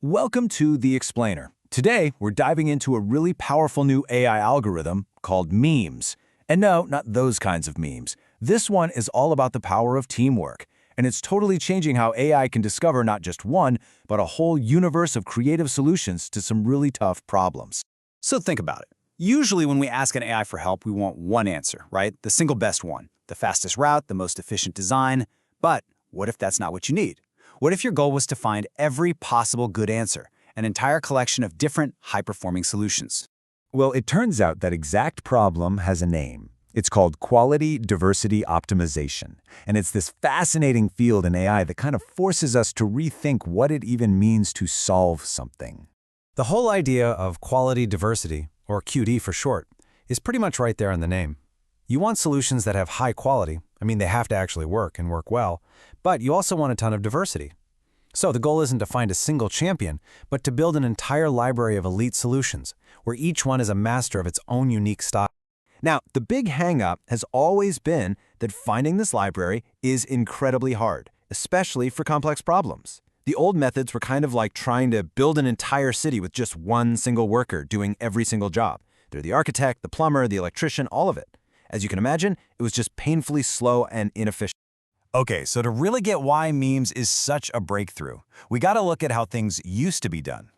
Welcome to The Explainer. Today, we're diving into a really powerful new AI algorithm called MEMES. And no, not those kinds of memes. This one is all about the power of teamwork, and it's totally changing how AI can discover not just one, but a whole universe of creative solutions to some really tough problems. So think about it. Usually when we ask an AI for help, we want one answer, right? The single best one, the fastest route, the most efficient design. But what if that's not what you need? What if your goal was to find every possible good answer, an entire collection of different high-performing solutions? Well, it turns out that exact problem has a name. It's called quality diversity optimization. And it's this fascinating field in AI that kind of forces us to rethink what it even means to solve something. The whole idea of quality diversity, or QD for short, is pretty much right there in the name. You want solutions that have high quality. They have to actually work and work well, but you also want a ton of diversity. So the goal isn't to find a single champion, but to build an entire library of elite solutions, where each one is a master of its own unique style. Now, the big hang-up has always been that finding this library is incredibly hard, especially for complex problems. The old methods were kind of like trying to build an entire city with just one single worker doing every single job. They're the architect, the plumber, the electrician, all of it. As you can imagine, it was just painfully slow and inefficient. Okay, so to really get why MEMES is such a breakthrough, we gotta look at how things used to be done.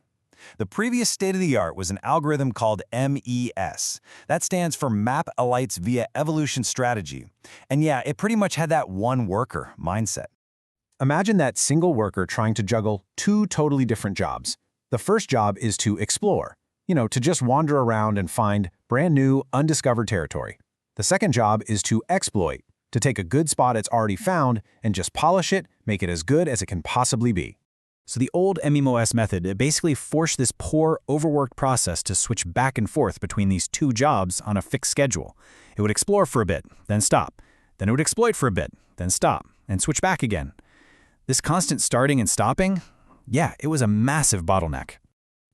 The previous state-of-the-art was an algorithm called MES. That stands for Map Elites via Evolution Strategy. And yeah, it pretty much had that one worker mindset. Imagine that single worker trying to juggle two totally different jobs. The first job is to explore, to just wander around and find brand new, undiscovered territory. The second job is to exploit, to take a good spot it's already found and just polish it, make it as good as it can possibly be. So the old MEMES method basically forced this poor, overworked process to switch back and forth between these two jobs on a fixed schedule. It would explore for a bit, then stop. Then it would exploit for a bit, then stop, and switch back again. This constant starting and stopping, yeah, it was a massive bottleneck.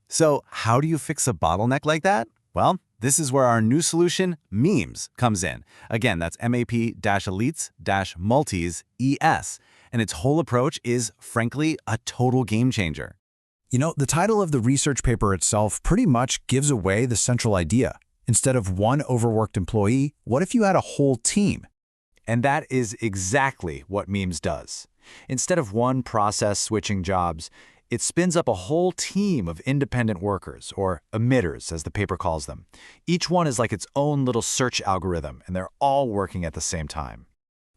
So how do you fix a bottleneck like that? Well, this is where our new solution, MEMES, comes in. Again, that's MAP-elites-multis-ES. And its whole approach is, frankly, a total game changer. The title of the research paper itself pretty much gives away the central idea. Instead of one overworked employee, what if you had a whole team? And that is exactly what MEMES does. Instead of one process switching jobs, it spins up a whole team of independent workers, or emitters, as the paper calls them. Each one is like its own little search algorithm, and they're all working at the same time.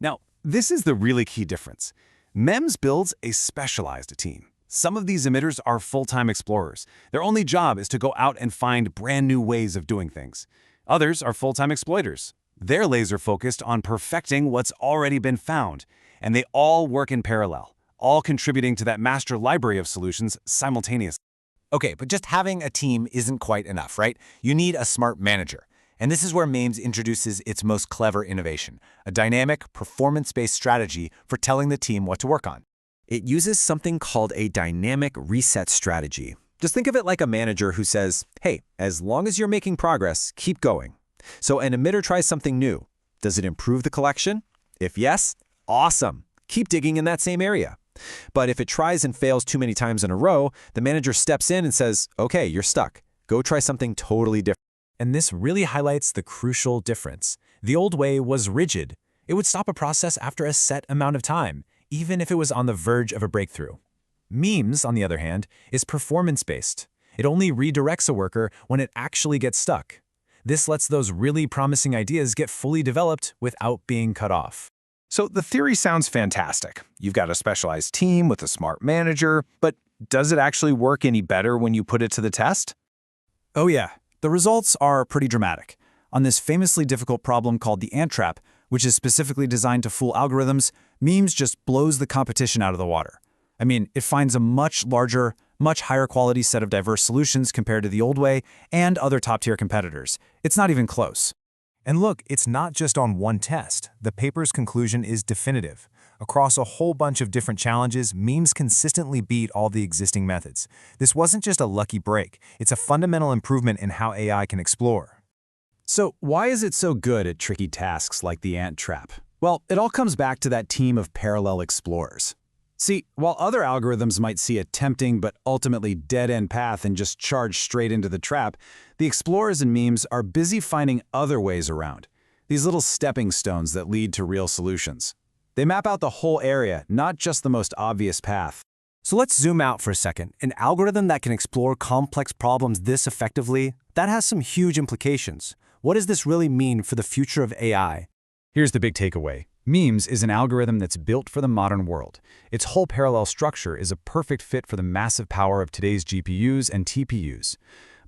Now, this is the really key difference. MEMS builds a specialized team. Some of these emitters are full-time explorers. Their only job is to go out and find brand new ways of doing things. Others are full-time exploiters. They're laser-focused on perfecting what's already been found, and they all work in parallel, all contributing to that master library of solutions simultaneously. Okay, but just having a team isn't quite enough, right? You need a smart manager. And this is where MEMES introduces its most clever innovation, a dynamic, performance-based strategy for telling the team what to work on. It uses something called a dynamic reset strategy. Just think of it like a manager who says, hey, as long as you're making progress, keep going. So an emitter tries something new. Does it improve the collection? If yes, awesome. Keep digging in that same area. But if it tries and fails too many times in a row, the manager steps in and says, okay, you're stuck. Go try something totally different. And this really highlights the crucial difference. The old way was rigid. It would stop a process after a set amount of time, even if it was on the verge of a breakthrough. MEMES, on the other hand, is performance-based. It only redirects a worker when it actually gets stuck. This lets those really promising ideas get fully developed without being cut off. So the theory sounds fantastic. You've got a specialized team with a smart manager, but does it actually work any better when you put it to the test? Oh yeah, the results are pretty dramatic. On this famously difficult problem called the ant trap, which is specifically designed to fool algorithms, MEMES just blows the competition out of the water. It finds a much larger, much higher quality set of diverse solutions compared to the old way and other top-tier competitors. It's not even close. And look, it's not just on one test. The paper's conclusion is definitive. Across a whole bunch of different challenges, MEMES consistently beat all the existing methods. This wasn't just a lucky break. It's a fundamental improvement in how AI can explore. So why is it so good at tricky tasks like the ant trap? Well, it all comes back to that team of parallel explorers. See, while other algorithms might see a tempting but ultimately dead-end path and just charge straight into the trap, the explorers in MEMES are busy finding other ways around. These little stepping stones that lead to real solutions. They map out the whole area, not just the most obvious path. So let's zoom out for a second. An algorithm that can explore complex problems this effectively, that has some huge implications. What does this really mean for the future of AI? Here's the big takeaway. MEMES is an algorithm that's built for the modern world. Its whole parallel structure is a perfect fit for the massive power of today's GPUs and TPUs.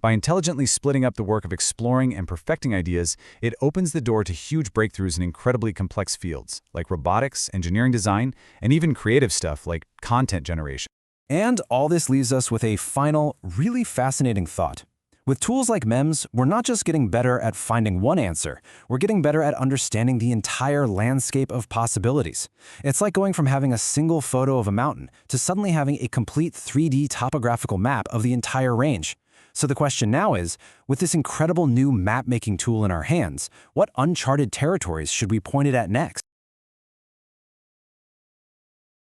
By intelligently splitting up the work of exploring and perfecting ideas, it opens the door to huge breakthroughs in incredibly complex fields, like robotics, engineering design, and even creative stuff like content generation. And all this leaves us with a final, really fascinating thought. With tools like MEMES, we're not just getting better at finding one answer, we're getting better at understanding the entire landscape of possibilities. It's like going from having a single photo of a mountain to suddenly having a complete 3D topographical map of the entire range. So the question now is, with this incredible new map-making tool in our hands, what uncharted territories should we point it at next?